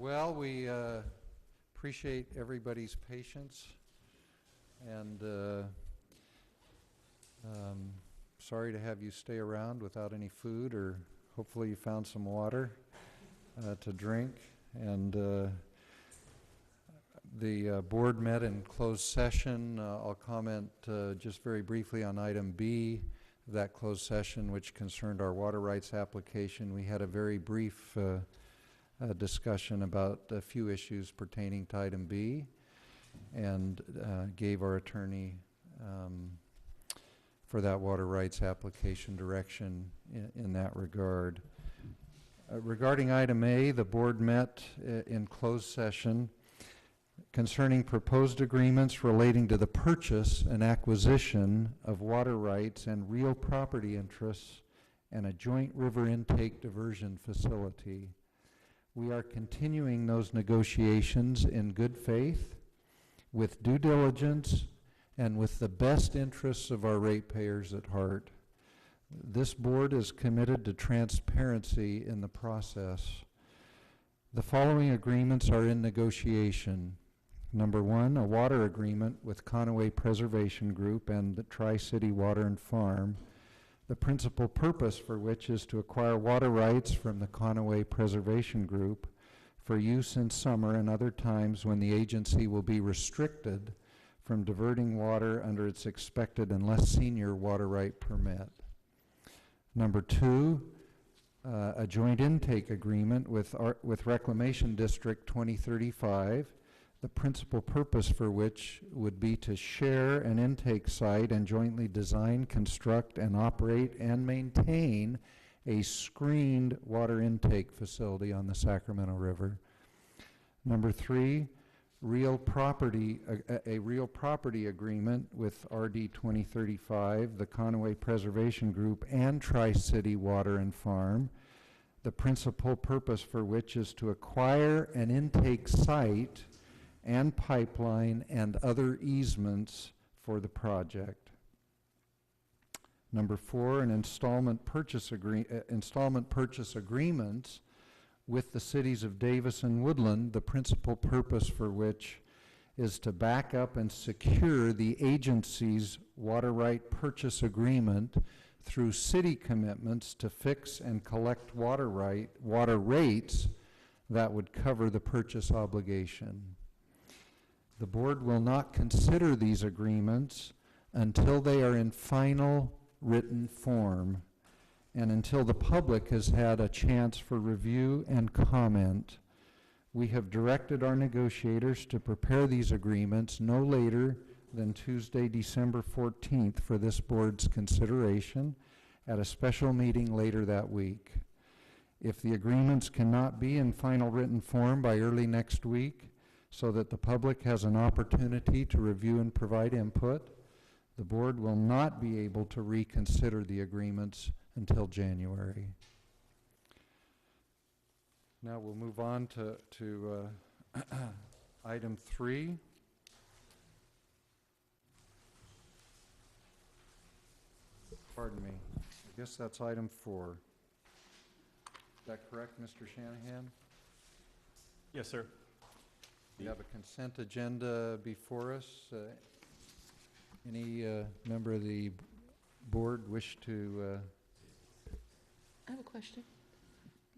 Well, we appreciate everybody's patience, and sorry to have you stay around without any food, or hopefully you found some water to drink. And the board met in closed session. I'll comment just very briefly on item B of that closed session, which concerned our water rights application. We had a very brief discussion about a few issues pertaining to item B, and gave our attorney for that water rights application direction in that regard. Regarding item A, the board met in closed session concerning proposed agreements relating to the purchase and acquisition of water rights and real property interests and a joint river intake diversion facility. We are continuing those negotiations in good faith, with due diligence, and with the best interests of our ratepayers at heart. This board is committed to transparency in the process. The following agreements are in negotiation. Number one, a water agreement with Conaway Preservation Group and the Tri-City Water and Farm, the principal purpose for which is to acquire water rights from the Conaway Preservation Group for use in summer and other times when the agency will be restricted from diverting water under its expected and less senior water right permit. Number two, a joint intake agreement with Reclamation District 2035, the principal purpose for which would be to share an intake site and jointly design, construct, and operate and maintain a screened water intake facility on the Sacramento River. Number three, a real property agreement with RD 2035, the Conaway Preservation Group, and Tri-City Water and Farm, the principal purpose for which is to acquire an intake site and pipeline and other easements for the project. Number four, an installment purchase agreements with the cities of Davis and Woodland, the principal purpose for which is to back up and secure the agency's water right purchase agreement through city commitments to fix and collect water rates that would cover the purchase obligation. The board will not consider these agreements until they are in final written form and until the public has had a chance for review and comment. We have directed our negotiators to prepare these agreements no later than Tuesday, December 14th for this board's consideration at a special meeting later that week. If the agreements cannot be in final written form by early next week, so that the public has an opportunity to review and provide input, the board will not be able to reconsider the agreements until January. Now we'll move on to item 3. Pardon me. I guess that's item 4. Is that correct, Mr. Shanahan? Yes, sir. We have a consent agenda before us. Any member of the board wish to? I have a question.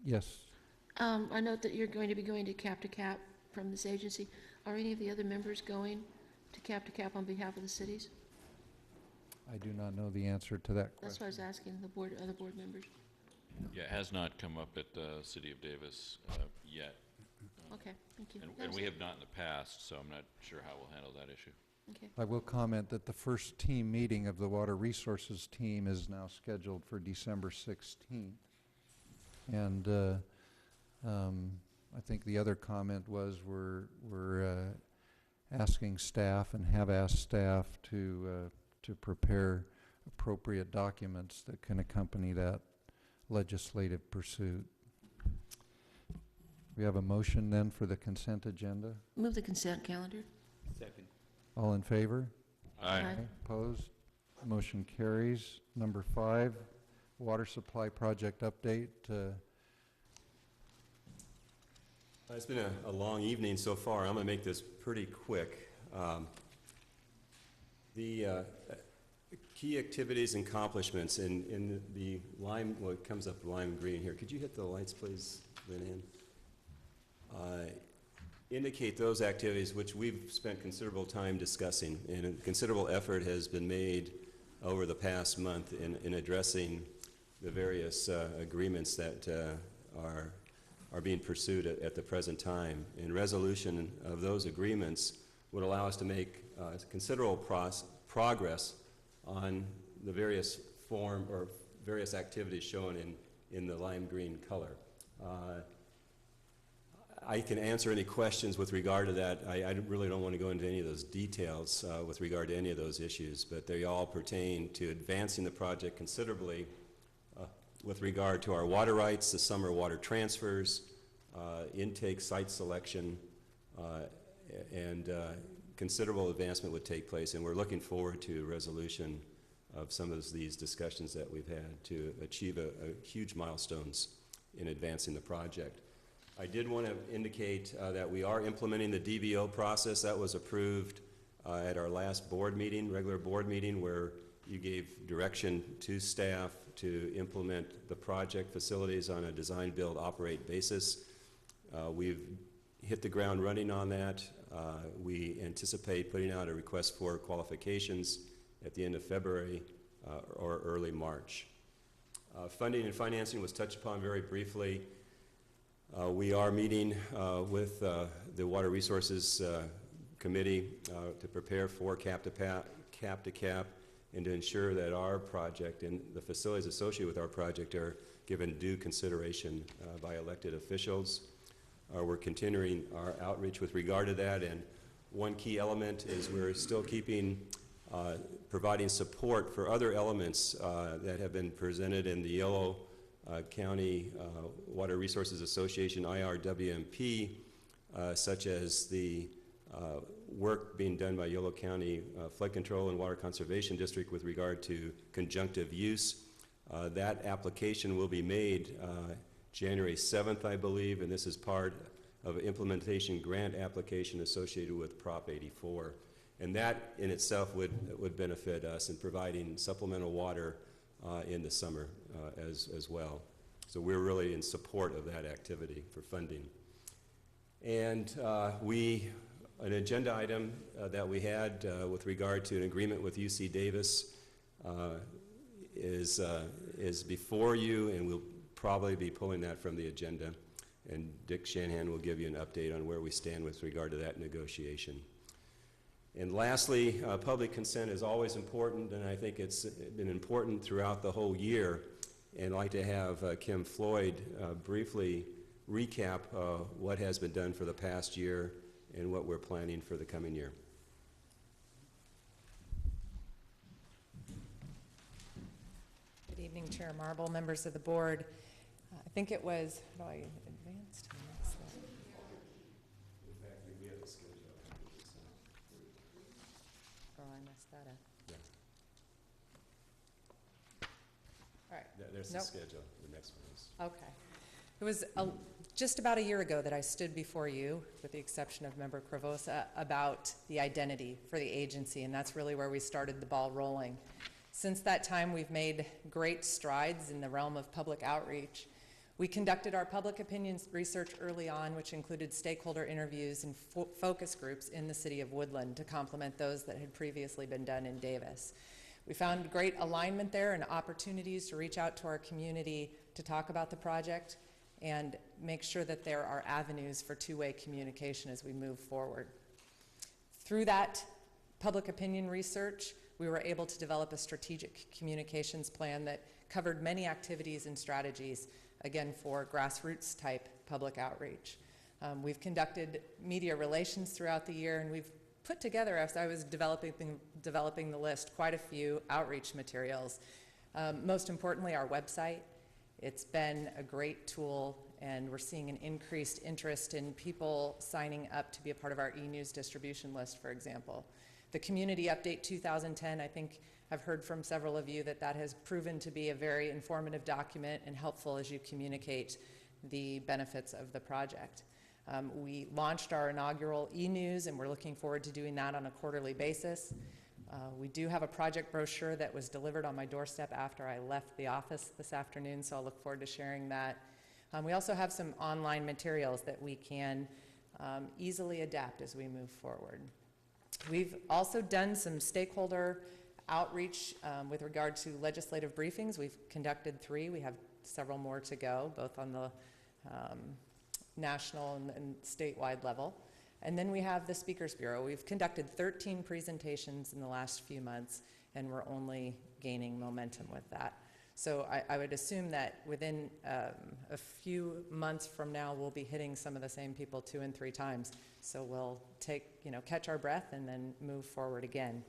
Yes. I note that you're going to be going to cap from this agency. Are any of the other members going to cap on behalf of the cities? I do not know the answer to that question. That's what I was asking the other board members. Yeah, it has not come up at the City of Davis yet. Okay, thank you. And we have not in the past, so I'm not sure how we'll handle that issue. Okay. I will comment that the first team meeting of the Water Resources team is now scheduled for December 16th. And I think the other comment was we're asking staff and have asked staff to prepare appropriate documents that can accompany that legislative pursuit. We have a motion then for the consent agenda. Move the consent calendar. Second. All in favor? Aye. Opposed? Motion carries. Number 5, water supply project update. It's been a long evening so far. I'm going to make this pretty quick. The key activities and accomplishments in the lime, well, it comes up lime green here. Could you hit the lights, please, Lynn Ann? Indicate those activities which we've spent considerable time discussing, and a considerable effort has been made over the past month in addressing the various agreements that are being pursued at the present time. And resolution of those agreements would allow us to make considerable progress on the various form or various activities shown in the lime green color. I can answer any questions with regard to that. I really don't want to go into any of those details with regard to any of those issues, but they all pertain to advancing the project considerably with regard to our water rights, the summer water transfers, intake site selection, and considerable advancement would take place. And we're looking forward to resolution of some of these discussions that we've had to achieve a huge milestones in advancing the project. I did want to indicate that we are implementing the DBO process that was approved at our last board meeting, regular board meeting, where you gave direction to staff to implement the project facilities on a design, build, operate basis. We've hit the ground running on that. We anticipate putting out a request for qualifications at the end of February or early March. Funding and financing was touched upon very briefly. We are meeting with the Water Resources Committee to prepare for cap to cap and to ensure that our project and the facilities associated with our project are given due consideration by elected officials. We're continuing our outreach with regard to that, and one key element is we're still providing support for other elements that have been presented in the Yolo County Water Resources Association, IRWMP, such as the work being done by Yolo County Flood Control and Water Conservation District with regard to conjunctive use. That application will be made January 7th, I believe, and this is part of an implementation grant application associated with Prop 84. And that in itself would benefit us in providing supplemental water in the summer as well. So we're really in support of that activity for funding. And an agenda item that we had with regard to an agreement with UC Davis is before you, and we'll probably be pulling that from the agenda. And Dick Shanahan will give you an update on where we stand with regard to that negotiation. And lastly, public consent is always important, and I think it's been important throughout the whole year. And I'd like to have Kim Floyd briefly recap what has been done for the past year and what we're planning for the coming year. Good evening, Chair Marble, members of the board. I think it was, how do I advance to the next slide? In fact, we have a schedule. Oh, I messed that up. Yeah. All right. There's Nope. the schedule. The next one is. Okay. It was just about a year ago that I stood before you, with the exception of Member Cravosa, about the identity for the agency, and that's really where we started the ball rolling. Since that time, we've made great strides in the realm of public outreach. We conducted our public opinion research early on, which included stakeholder interviews and focus groups in the city of Woodland to complement those that had previously been done in Davis. We found great alignment there and opportunities to reach out to our community to talk about the project and make sure that there are avenues for two-way communication as we move forward. Through that public opinion research, we were able to develop a strategic communications plan that covered many activities and strategies, again, for grassroots type public outreach. We've conducted media relations throughout the year, and we've put together, as I was developing the list, quite a few outreach materials. Most importantly, our website. It's been a great tool, and we're seeing an increased interest in people signing up to be a part of our e-news distribution list, for example. The Community Update 2010, I think I've heard from several of you that has proven to be a very informative document and helpful as you communicate the benefits of the project. We launched our inaugural e-news, and we're looking forward to doing that on a quarterly basis. We do have a project brochure that was delivered on my doorstep after I left the office this afternoon, so I'll look forward to sharing that. We also have some online materials that we can easily adapt as we move forward. We've also done some stakeholder outreach with regard to legislative briefings. We've conducted 3. We have several more to go, both on the national and statewide level. And then we have the Speakers Bureau. We've conducted 13 presentations in the last few months, and we're only gaining momentum with that. So I would assume that within a few months from now, we'll be hitting some of the same people 2 and 3 times. So we'll catch our breath and then move forward again.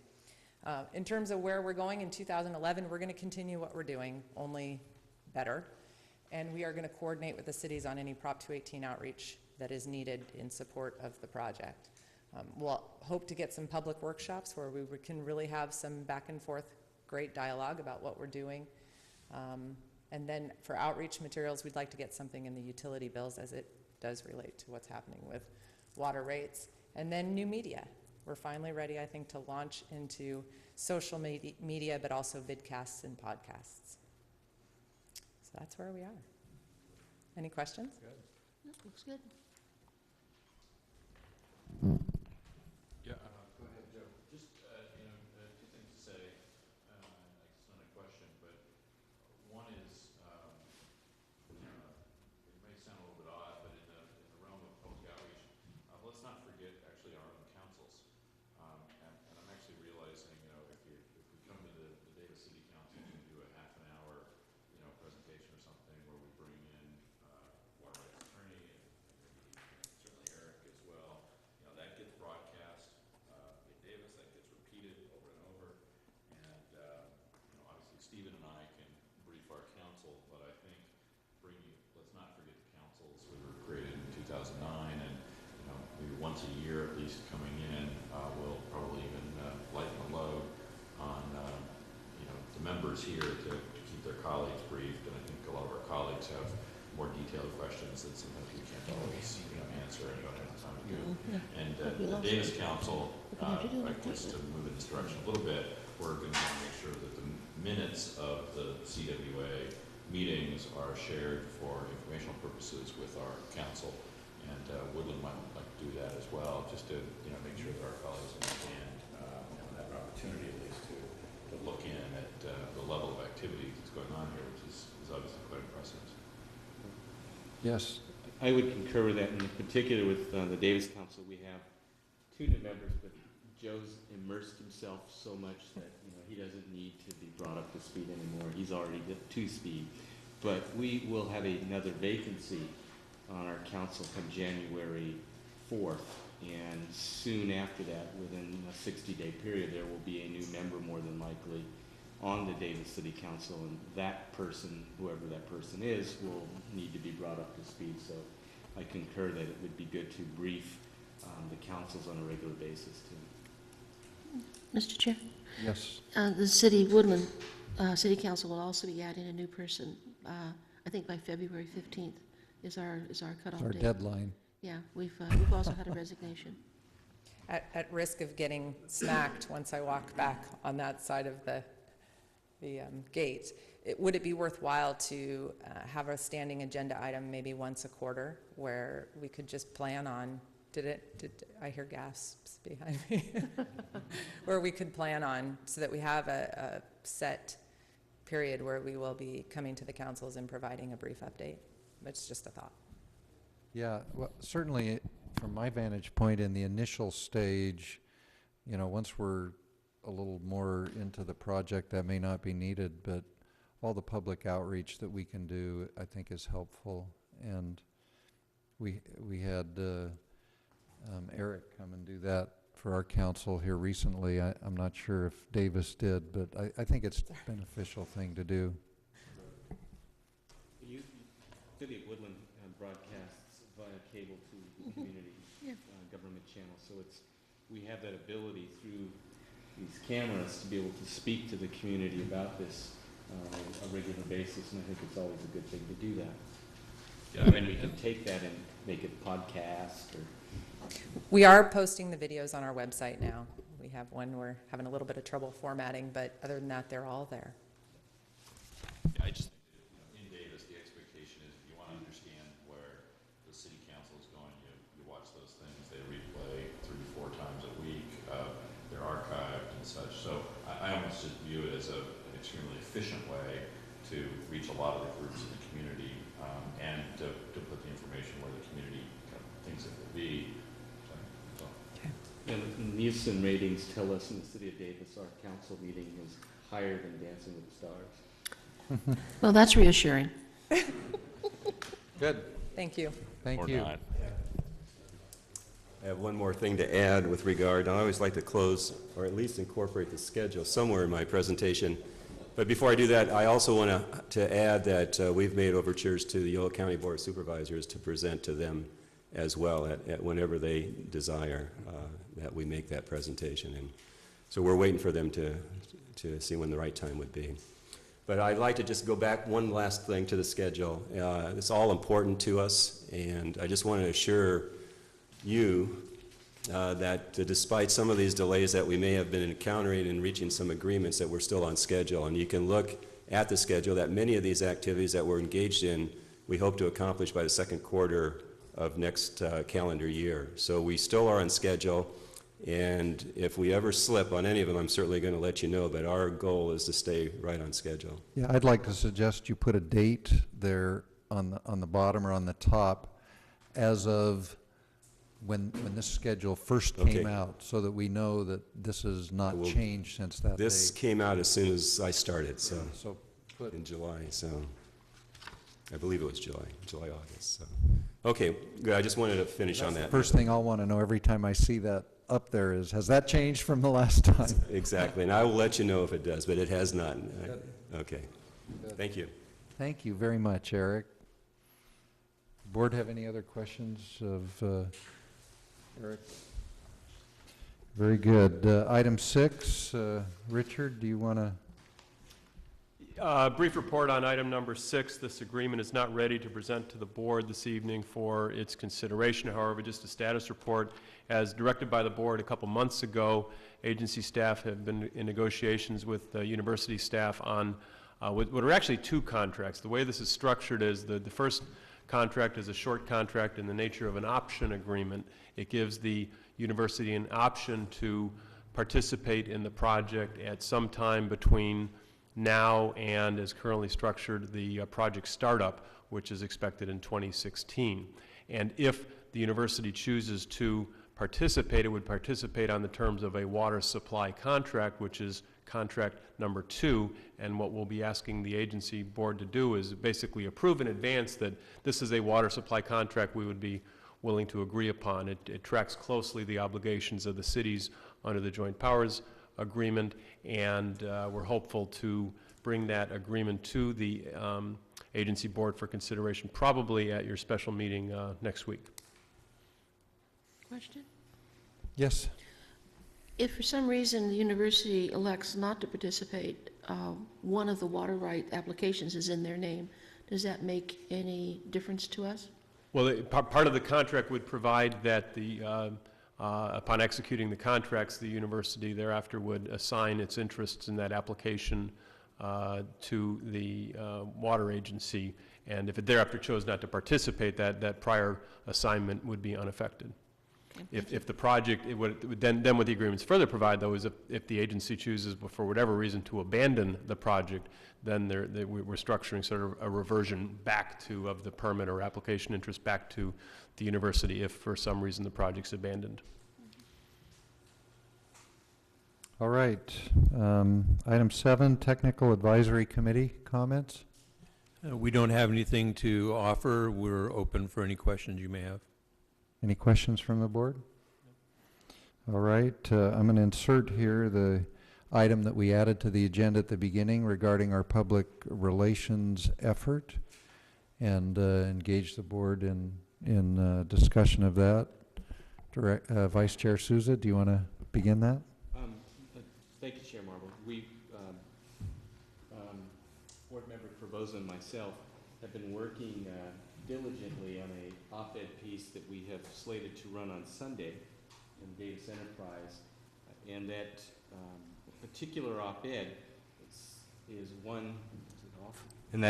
In terms of where we're going in 2011, we're going to continue what we're doing, only better. And we are going to coordinate with the cities on any Prop 218 outreach that is needed in support of the project. We'll hope to get some public workshops where we can really have some back and forth great dialogue about what we're doing. And then for outreach materials, we'd like to get something in the utility bills as it does relate to what's happening with water rates. And then new media. We're finally ready, I think, to launch into social media, but also vidcasts and podcasts. So that's where we are. Any questions? No, looks good. Yeah, go ahead, Joe. Just, two things to say. It's not a question, but one is, it may sound a little bit odd, but in the realm of public outreach, let's not forget actually our own councils. And I'm actually realizing, if we come to the Davis City Council and do a half an hour, presentation or something where we bring in water rights attorney and maybe certainly Eric as well, that gets broadcast in Davis, that gets repeated over and over, and obviously Stephen and I can brief our council, but I think let's not forget the councils that were created in 2009, and maybe once a year at least coming in, we'll probably even lighten the load on the members here to keep their colleagues briefed, and I think a lot of our colleagues have more detailed questions that sometimes we can't always answer and don't have the time to do. And the Davis Council, I guess to move in this direction a little bit, we're going to make sure that the minutes of the CWA meetings are shared for informational purposes with our council, and Woodland might like to do that as well, just to make sure that our colleagues understand that opportunity at least to look in at the level of activity that's going on here, which is obviously quite impressive. Yes. I would concur with that, in particular with the Davis Council. We have 2 new members, but Joe's immersed himself so much that he doesn't need to be brought up to speed anymore. He's already up to speed. But we will have another vacancy on our council come January 4th, and soon after that, within a 60-day period, there will be a new member more than likely on the Davis City Council, and that person, whoever that person is, will need to be brought up to speed. So I concur that it would be good to brief the councils on a regular basis too. Mr. Chair? Yes. The City Woodland City Council will also be adding a new person. I think by February 15th is our cutoff Our date. deadline. Yeah, we've also had a resignation. At risk of getting smacked once I walk back on that side of the gate, would it be worthwhile to have a standing agenda item maybe once a quarter where we could just plan on, did I hear gasps behind me? Where we could plan on, so that we have a set period where we will be coming to the councils and providing a brief update. It's just a thought. Yeah, well, certainly from my vantage point in the initial stage, once we're a little more into the project, that may not be needed, but all the public outreach that we can do, I think, is helpful. And we had Eric come and do that for our council here recently. I'm not sure if Davis did, but I think it's a beneficial thing to do. City of Woodland broadcasts via cable to the community government channel, so we have that ability through these cameras to be able to speak to the community about this on a regular basis, and I think it's always a good thing to do that. And then we can take that and make it podcast or. We are posting the videos on our website now. We have one we're having a little bit of trouble formatting, but other than that, they're all there. Yeah, I just, in Davis, the expectation is if you want to understand where the city council is going, you watch those things. They replay 3-4 times a week. They're archived and such. So I almost just view it as an extremely efficient way to reach a lot of the groups in the community and to put the information where the community kind of thinks it will be. So. And Nielsen ratings tell us in the city of Davis, our council meeting is higher than Dancing with the Stars. Well, that's reassuring. Good. Thank you. Thank you. I have one more thing to add with regard. I always like to close, or at least incorporate the schedule somewhere in my presentation. But before I do that, I also want to add that we've made overtures to the Yolo County Board of Supervisors to present to them as well at whenever they desire that we make that presentation. And so we're waiting for them to see when the right time would be. But I'd like to just go back one last thing to the schedule. It's all important to us, and I just want to assure you that despite some of these delays that we may have been encountering in reaching some agreements, that we're still on schedule. And you can look at the schedule that many of these activities that we're engaged in, we hope to accomplish by the second quarter of next calendar year. So we still are on schedule, and if we ever slip on any of them, I'm certainly going to let you know, but our goal is to stay right on schedule. Yeah, I'd like to suggest you put a date there on the bottom or on the top as of when this schedule first came Okay. out, so that we know that this has not Well, changed since that This date. came out as soon as I started, so So put, in July, so I believe it was July, August. So. Okay, good. I just wanted to finish on that. first thing I'll want to know every time I see that up there is, has that changed from the last time? Exactly, and I will let you know if it does, but it has not. Good. Okay, Good. thank you. Thank you very much, Eric. Board have any other questions of Eric? Very good. Item 6, Richard, do you want to? Brief report on item number 6. This agreement is not ready to present to the board this evening for its consideration. However, just a status report. As directed by the board a couple months ago, agency staff have been in negotiations with university staff on what are actually 2 contracts. The way this is structured is the first contract is a short contract in the nature of an option agreement. It gives the university an option to participate in the project at some time between now and, as currently structured, the project startup, which is expected in 2016. And if the university chooses to participate, it would participate on the terms of a water supply contract, which is contract number 2. And what we'll be asking the agency board to do is basically approve in advance that this is a water supply contract we would be willing to agree upon. It tracks closely the obligations of the cities under the Joint Powers Agreement, and we're hopeful to bring that agreement to the agency board for consideration, probably at your special meeting next week. Question? Yes. If for some reason the university elects not to participate, one of the water right applications is in their name, does that make any difference to us? Well, part of the contract would provide that upon executing the contracts, the university thereafter would assign its interests in that application to the water agency, and if it thereafter chose not to participate, that prior assignment would be unaffected. Okay, If the project, then what the agreements further provide, though, is if the agency chooses, for whatever reason, to abandon the project, then we're structuring sort of a reversion back of the permit or application interest back to the university if for some reason the project's abandoned. All right. Item 7, Technical Advisory Committee comments. We don't have anything to offer. We're open for any questions you may have. Any questions from the board? All right. I'm going to insert here the item that we added to the agenda at the beginning regarding our public relations effort, and engage the board in discussion of that. Vice Chair Souza, do you want to begin that? Thank you, Chair Marble. We, Board Member Corvoza and myself have been working diligently on a op-ed piece that we have slated to run on Sunday in Davis Enterprise, and that particular op-ed is one, is it off? And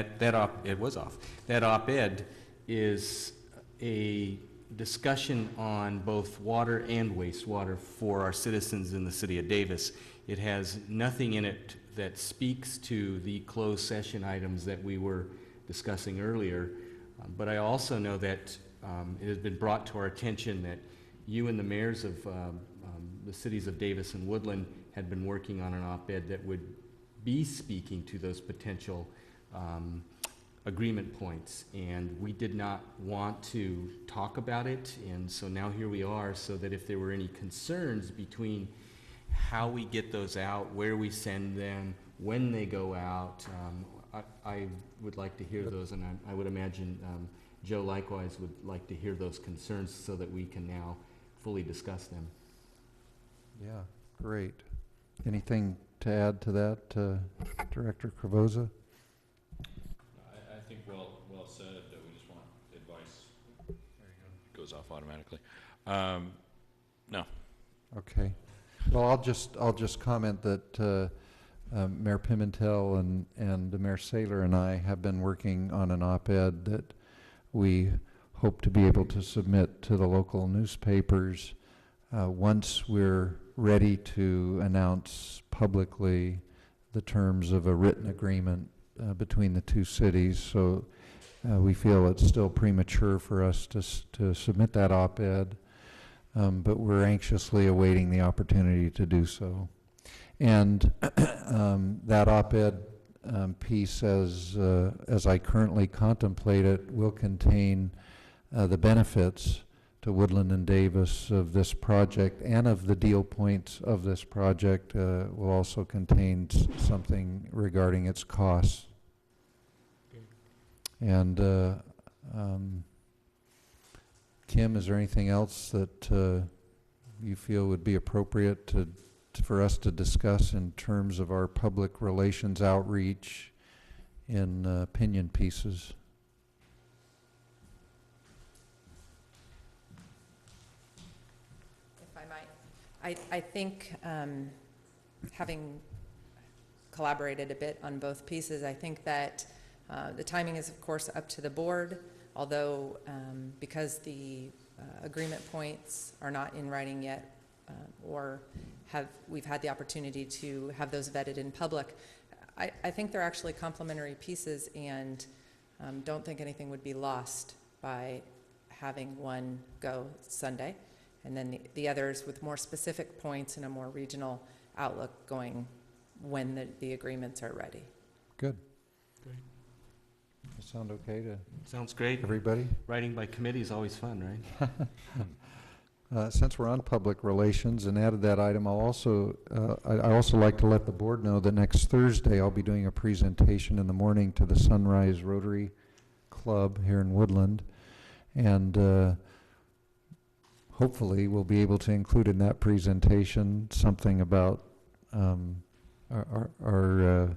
it was off. That op-ed is a discussion on both water and wastewater for our citizens in the city of Davis. It has nothing in it that speaks to the closed session items that we were discussing earlier, but I also know that it has been brought to our attention that you and the mayors of the cities of Davis and Woodland had been working on an op-ed that would be speaking to those potential agreement points, and we did not want to talk about it, and so now here we are, so that if there were any concerns between how we get those out, where we send them, when they go out, I would like to hear those, and I would imagine Joe likewise would like to hear those concerns so that we can now fully discuss them. Yeah, great. Anything to add to that, Director Cravoza? I think well said. We just want advice. There you go. Goes off automatically. No. Okay. Well, I'll just comment that Mayor Pimentel and Mayor Saylor and I have been working on an op-ed that we hope to be able to submit to the local newspapers once we're ready to announce publicly the terms of a written agreement between the two cities. So we feel it's still premature for us to submit that op-ed, but we're anxiously awaiting the opportunity to do so. And that op-ed piece, as I currently contemplate it, will contain the benefits to Woodland and Davis of this project, and of the deal points of this project. Will also contain something regarding its costs. And Kim, is there anything else that you feel would be appropriate for us to discuss in terms of our public relations outreach in opinion pieces? If I might, I think having collaborated a bit on both pieces, I think that the timing is, of course, up to the board, although because the agreement points are not in writing yet, or we've had the opportunity to have those vetted in public, I think they're actually complementary pieces, and don't think anything would be lost by having one go Sunday, and then the others with more specific points and a more regional outlook going when the agreements are ready. Good. Great. Does that sound okay to Sounds great. everybody? Writing by committee is always fun, right? Since we're on public relations and added that item, I'd also like to let the board know that next Thursday I'll be doing a presentation in the morning to the Sunrise Rotary Club here in Woodland, and hopefully we'll be able to include in that presentation something about our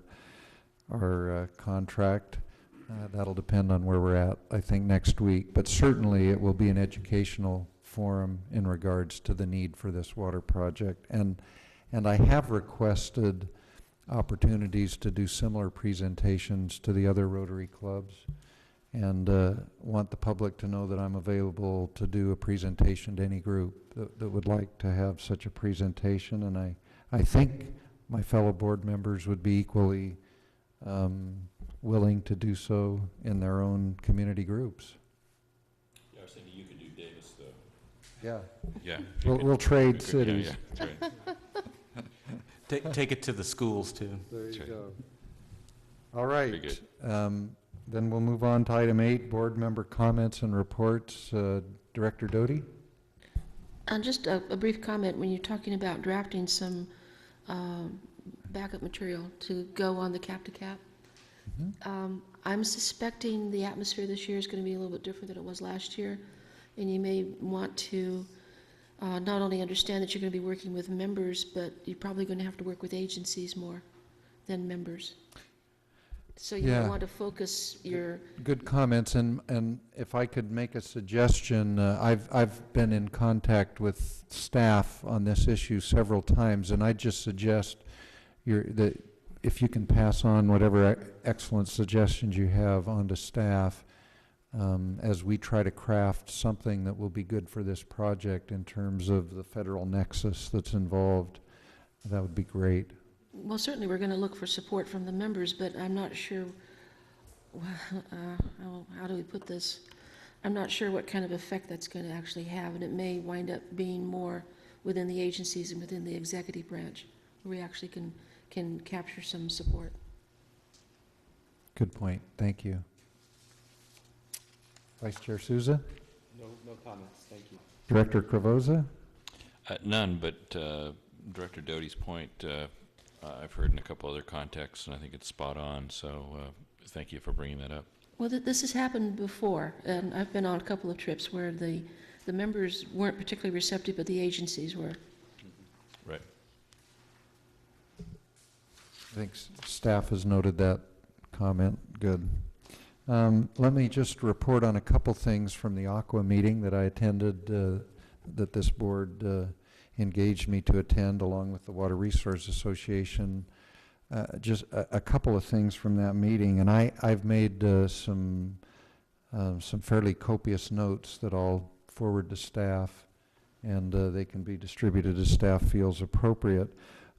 contract. That'll depend on where we're at, I think, next week, but certainly it will be an educational forum in regards to the need for this water project. And I have requested opportunities to do similar presentations to the other Rotary clubs, and want the public to know that I'm available to do a presentation to any group that would like to have such a presentation. And I think my fellow board members would be equally willing to do so in their own community groups. Yeah, I was thinking you could do Davis, though. Yeah. Yeah. We'll trade cities. Yeah, that's right. Take it to the schools, too. There you That's right. go. All right. Very good. Then we'll move on to item 8, board member comments and reports. Director Doty? Just a brief comment, when you're talking about drafting some backup material to go on the cap-to-cap, I'm suspecting the atmosphere this year is going to be a little bit different than it was last year, and you may want to not only understand that you're going to be working with members, but you're probably going to have to work with agencies more than members. So you Yeah. would want to focus your, Good comments, and if I could make a suggestion, I've been in contact with staff on this issue several times, and I just suggest that if you can pass on whatever excellent suggestions you have onto staff, as we try to craft something that will be good for this project in terms of the federal nexus that's involved, that would be great. well, certainly we're going to look for support from the members, but I'm not sure, how do we put this? I'm not sure what kind of effect that's going to actually have, and it may wind up being more within the agencies and within the executive branch, where we actually can capture some support. Good point. Thank you. Vice Chair Souza? No comments, thank you. Director Cravoza? None, but Director Doty's point, I've heard in a couple other contexts, and I think it's spot on, so thank you for bringing that up. Well, this has happened before, and I've been on a couple of trips where the members weren't particularly receptive, but the agencies were. Right. I think staff has noted that comment. Good. Let me just report on a couple things from the Aqua meeting that I attended, that this board engaged me to attend along with the Water Resource Association. Just a couple of things from that meeting, and I've made some fairly copious notes that I'll forward to staff, and they can be distributed as staff feels appropriate.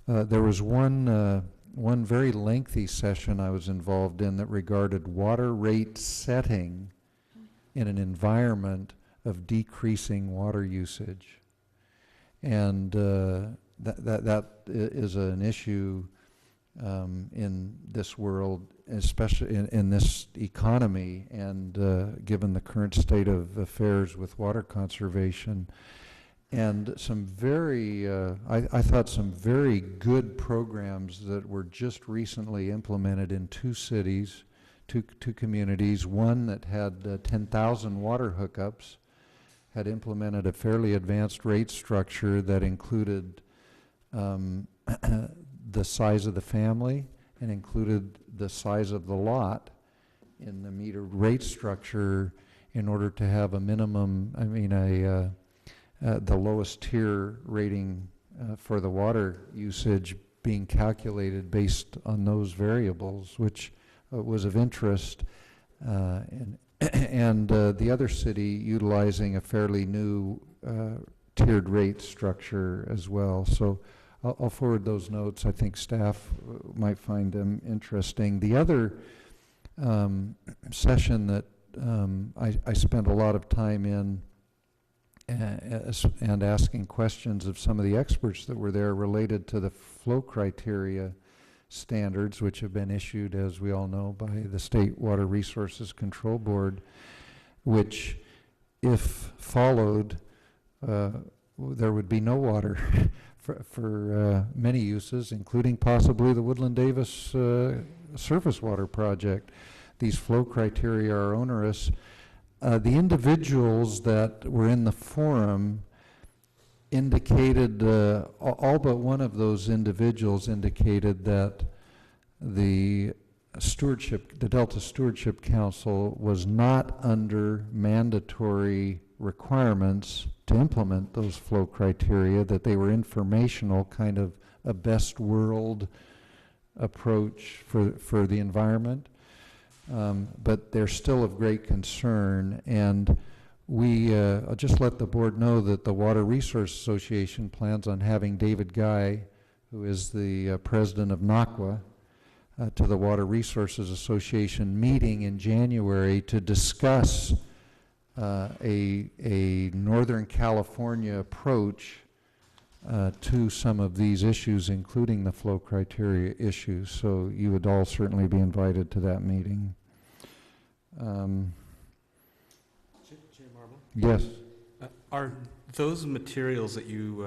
There was one very lengthy session I was involved in that regarded water rate setting in an environment of decreasing water usage. And that is an issue in this world, especially in this economy, and given the current state of affairs with water conservation. And some very, I thought some very good programs that were just recently implemented in two cities, two communities. One that had 10,000 water hookups had implemented a fairly advanced rate structure that included the size of the family and included the size of the lot in the metered rate structure in order to have a minimum, the lowest tier rating for the water usage being calculated based on those variables, which was of interest. And the other city utilizing a fairly new tiered rate structure as well. So I'll forward those notes. I think staff might find them interesting. The other session that I spent a lot of time in and asking questions of some of the experts that were there related to the flow criteria standards, which have been issued, as we all know, by the State Water Resources Control Board, which, if followed, there would be no water for many uses, including possibly the Woodland Davis surface water project. These flow criteria are onerous. The individuals that were in the forum indicated, all but one of those individuals indicated that the Delta Stewardship Council was not under mandatory requirements to implement those flow criteria, that they were informational, kind of a best world approach for the environment. But they're still of great concern, and I'll just let the board know that the Water Resource Association plans on having David Guy, who is the president of NACWA, to the Water Resources Association meeting in January to discuss a Northern California approach to some of these issues, including the flow criteria issues. So you would all certainly be invited to that meeting. Chair Marble? Yes. Are those materials that you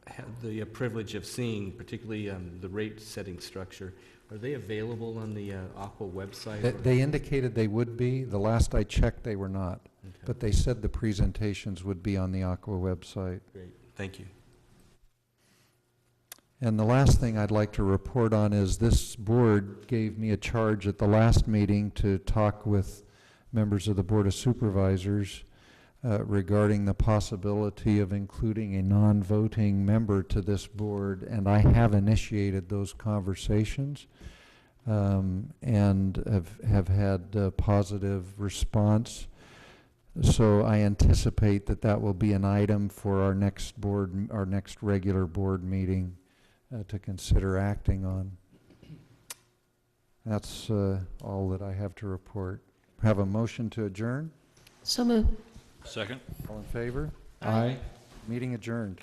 had the privilege of seeing, particularly the rate setting structure, are they available on the Aqua website? They indicated they would be. The last I checked, they were not. Okay. But they said the presentations would be on the Aqua website. Great, thank you. And the last thing I'd like to report on is this board gave me a charge at the last meeting to talk with members of the Board of Supervisors regarding the possibility of including a non-voting member to this board, and I have initiated those conversations and have had a positive response. So I anticipate that that will be an item for our next regular board meeting to consider acting on. That's all that I have to report. Have a motion to adjourn? So moved. Second? All in favor? Aye. Meeting adjourned.